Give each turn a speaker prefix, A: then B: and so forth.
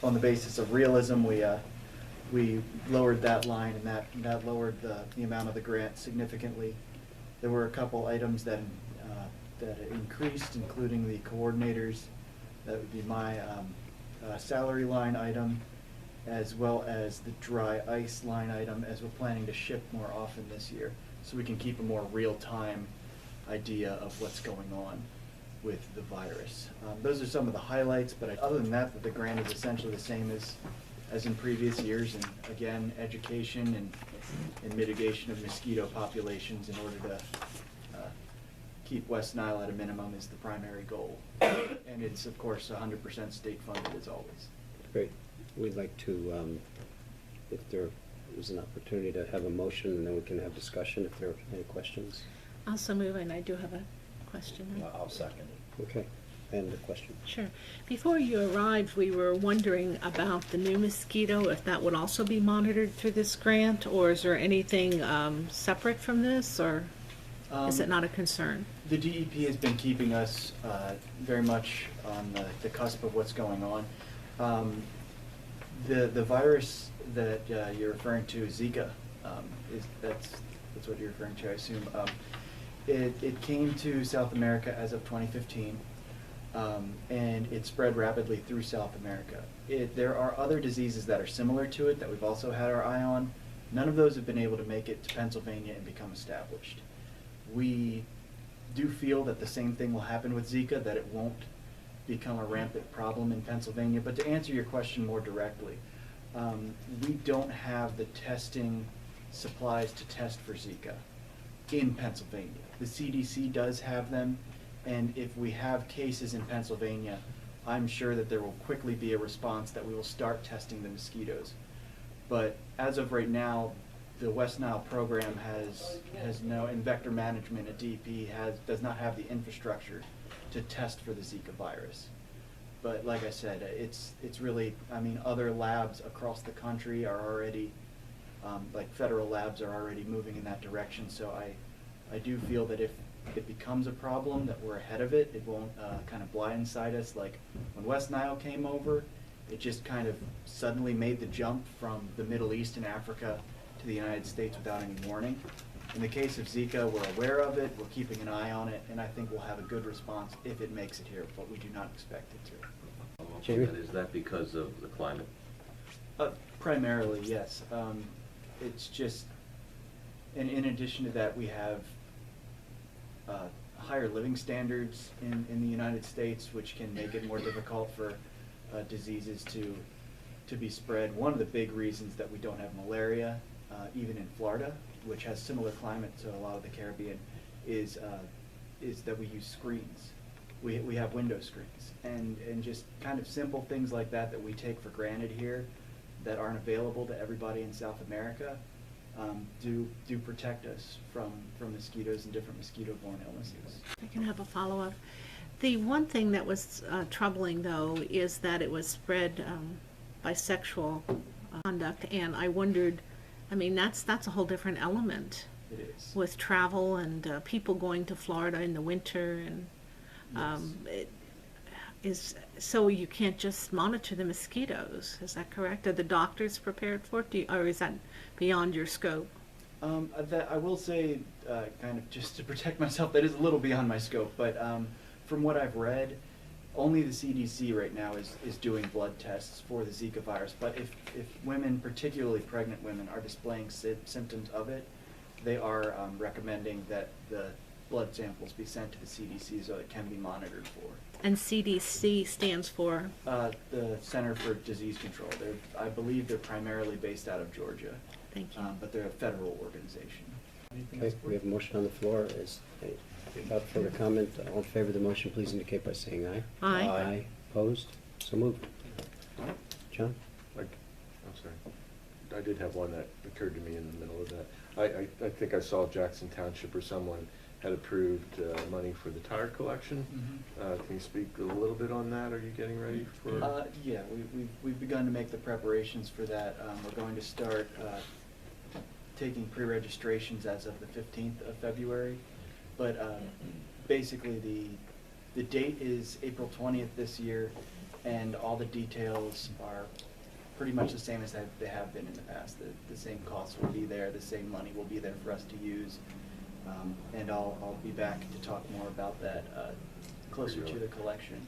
A: on the basis of realism, we lowered that line, and that lowered the amount of the grant significantly. There were a couple items that increased, including the coordinators. That would be my salary line item, as well as the dry ice line item, as we're planning to ship more often this year, so we can keep a more real-time idea of what's going on with the virus. Those are some of the highlights, but other than that, the grant is essentially the same as in previous years, and again, education and mitigation of mosquito populations in order to keep West Nile at a minimum is the primary goal. And it's, of course, 100% state funded as always.
B: Great. We'd like to, if there is an opportunity to have a motion, and then we can have discussion if there are any questions.
C: Also move, and I do have a question.
D: I'll second it.
B: Okay. And a question.
C: Sure. Before you arrived, we were wondering about the new mosquito, if that would also be monitored through this grant, or is there anything separate from this, or is it not a concern?
A: The DEP has been keeping us very much on the cusp of what's going on. The virus that you're referring to, Zika, that's what you're referring to, I assume. It came to South America as of 2015, and it spread rapidly through South America. There are other diseases that are similar to it that we've also had our eye on. None of those have been able to make it to Pennsylvania and become established. We do feel that the same thing will happen with Zika, that it won't become a rampant problem in Pennsylvania. But to answer your question more directly, we don't have the testing supplies to test for Zika in Pennsylvania. The CDC does have them, and if we have cases in Pennsylvania, I'm sure that there will quickly be a response that we will start testing the mosquitoes. But as of right now, the West Nile program has no, in vector management at DEP does not have the infrastructure to test for the Zika virus. But like I said, it's really, I mean, other labs across the country are already, like federal labs are already moving in that direction. So I do feel that if it becomes a problem, that we're ahead of it. It won't kind of blindside us like when West Nile came over. It just kind of suddenly made the jump from the Middle East and Africa to the United States without any warning. In the case of Zika, we're aware of it, we're keeping an eye on it, and I think we'll have a good response if it makes it here, but we do not expect it to.
B: Jamie?
D: Is that because of the climate?
A: Primarily, yes. It's just, and in addition to that, we have higher living standards in the United States, which can make it more difficult for diseases to be spread. One of the big reasons that we don't have malaria, even in Florida, which has similar climate to a lot of the Caribbean, is that we use screens. We have window screens, and just kind of simple things like that that we take for granted here that aren't available to everybody in South America do protect us from mosquitoes and different mosquito-borne illnesses.
C: I can have a follow-up. The one thing that was troubling, though, is that it was spread by sexual conduct, and I wondered, I mean, that's a whole different element.
A: It is.
C: With travel and people going to Florida in the winter, and
A: Yes.
C: it is, so you can't just monitor the mosquitoes, is that correct? Are the doctors prepared for it, or is that beyond your scope?
A: That I will say, kind of just to protect myself, that is a little beyond my scope, but from what I've read, only the CDC right now is doing blood tests for the Zika virus. But if women, particularly pregnant women, are displaying symptoms of it, they are recommending that the blood samples be sent to the CDC so it can be monitored for.
C: And CDC stands for?
A: The Center for Disease Control. I believe they're primarily based out of Georgia.
C: Thank you.
A: But they're a federal organization. Anything
B: Okay,
A: else?
B: we have a motion on the floor. Without further comment, all in favor of the motion, please indicate by saying aye.
C: Aye.
B: Aye. Opposed? So moved. John?
E: I'm sorry. I did have one that occurred to me in the middle of that. I think I saw Jackson Township or someone had approved money for the tire collection.
A: Mhm.
E: Can you speak a little bit on that? Are you getting ready for?
A: Yeah, we've begun to make the preparations for that. We're going to start taking pre-registrations as of the 15th of February. But basically the date is April 20th this year, and all the details are pretty much the same as they have been in the past. The same costs will be there, the same money will be there for us to use. And I'll be back to talk more about that closer to the collection.